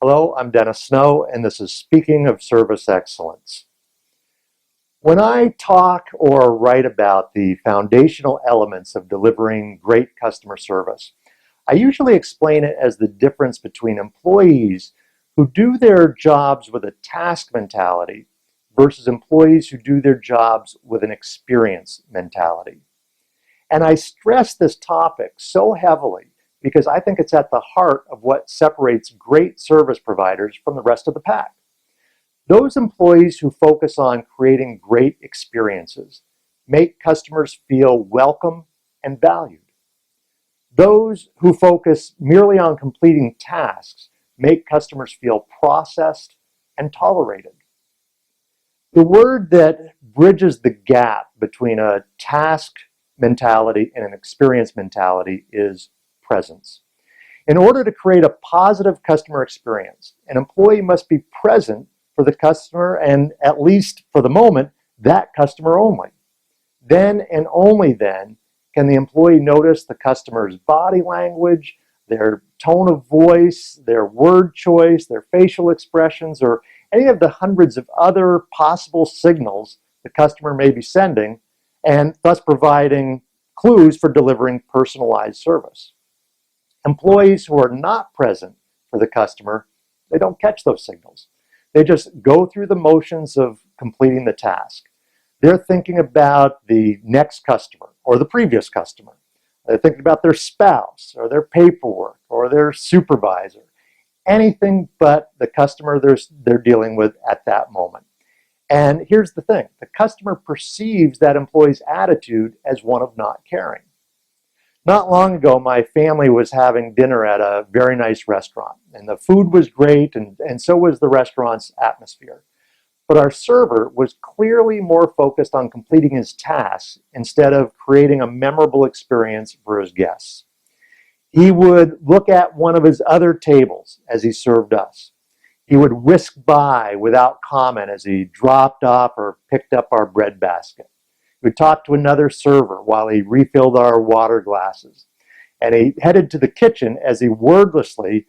Hello, I'm Dennis Snow, and this is Speaking of Service Excellence. When I talk or write about the foundational elements of delivering great customer service, I usually explain it as the difference between employees who do their jobs with a task mentality versus employees who do their jobs with an experience mentality. And I stress this topic so heavily because I think it's at the heart of what separates great service providers from the rest of the pack. Those employees who focus on creating great experiences make customers feel welcome and valued. Those who focus merely on completing tasks make customers feel processed and tolerated. The word that bridges the gap between a task mentality and an experience mentality is presence. In order to create a positive customer experience, an employee must be present for the customer and, at least for the moment, that customer only. Then and only then can the employee notice the customer's body language, their tone of voice, their word choice, their facial expressions, or any of the hundreds of other possible signals the customer may be sending, and thus providing clues for delivering personalized service. Employees who are not present for the customer, they don't catch those signals. They just go through the motions of completing the task. They're thinking about the next customer or the previous customer. They're thinking about their spouse or their paperwork or their supervisor. Anything but the customer they're dealing with at that moment. And here's the thing, the customer perceives that employee's attitude as one of not caring. Not long ago, my family was having dinner at a very nice restaurant, and the food was great, and so was the restaurant's atmosphere. But our server was clearly more focused on completing his tasks instead of creating a memorable experience for his guests. He would look at one of his other tables as he served us. He would whisk by without comment as he dropped off or picked up our bread basket. He would talk to another server while he refilled our water glasses. And he headed to the kitchen as he wordlessly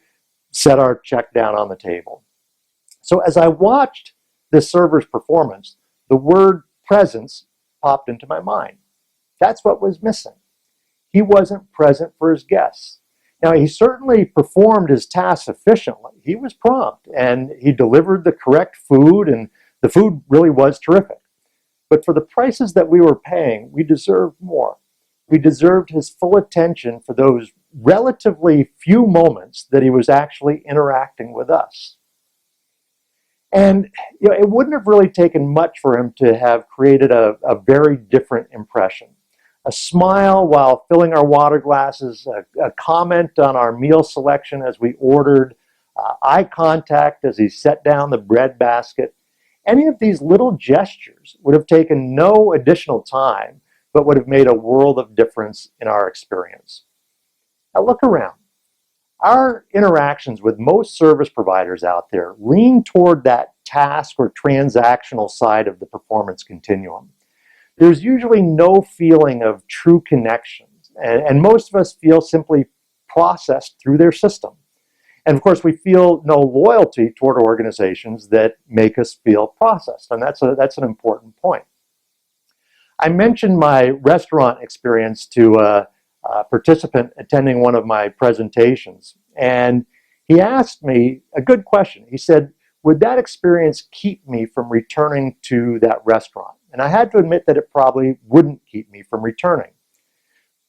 set our check down on the table. So as I watched this server's performance, the word presence popped into my mind. That's what was missing. He wasn't present for his guests. Now, he certainly performed his tasks efficiently. He was prompt, and he delivered the correct food, and the food really was terrific. But for the prices that we were paying, we deserved more. We deserved his full attention for those relatively few moments that he was actually interacting with us. And it wouldn't have really taken much for him to have created a very different impression. A smile while filling our water glasses, a comment on our meal selection as we ordered, eye contact as he set down the bread basket. Any of these little gestures would have taken no additional time, but would have made a world of difference in our experience. Now look around. Our interactions with most service providers out there lean toward that task or transactional side of the performance continuum. There's usually no feeling of true connections, and most of us feel simply processed through their system. And of course, we feel no loyalty toward organizations that make us feel processed, and that's an important point. I mentioned my restaurant experience to a participant attending one of my presentations, and he asked me a good question. He said, would that experience keep me from returning to that restaurant? And I had to admit that it probably wouldn't keep me from returning.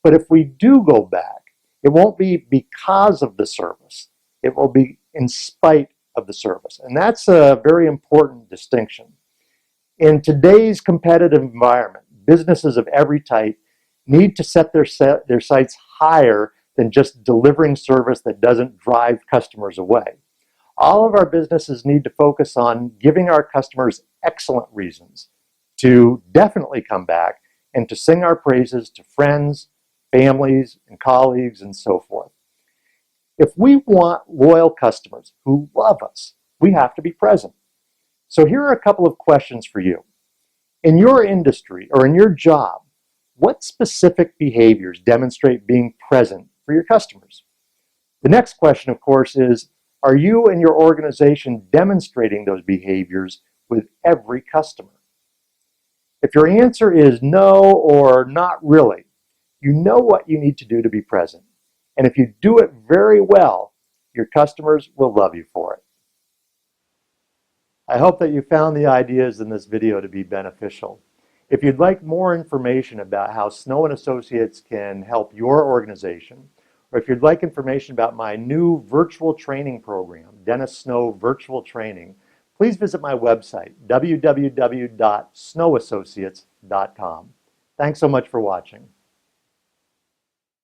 But if we do go back, it won't be because of the service. It will be in spite of the service. And that's a very important distinction. In today's competitive environment, businesses of every type need to set their sights higher than just delivering service that doesn't drive customers away. All of our businesses need to focus on giving our customers excellent reasons to definitely come back and to sing our praises to friends, families, and colleagues, and so forth. If we want loyal customers who love us, we have to be present. So here are a couple of questions for you. In your industry or in your job, what specific behaviors demonstrate being present for your customers? The next question, of course, is, Are you and your organization demonstrating those behaviors with every customer? If your answer is no or not really, you know what you need to do to be present. And if you do it very well, your customers will love you for it. I hope that you found the ideas in this video to be beneficial. If you'd like more information about how Snow & Associates can help your organization, or if you'd like information about my new virtual training program, Dennis Snow Virtual Training, please visit my website, www.snowassociates.com. Thanks so much for watching.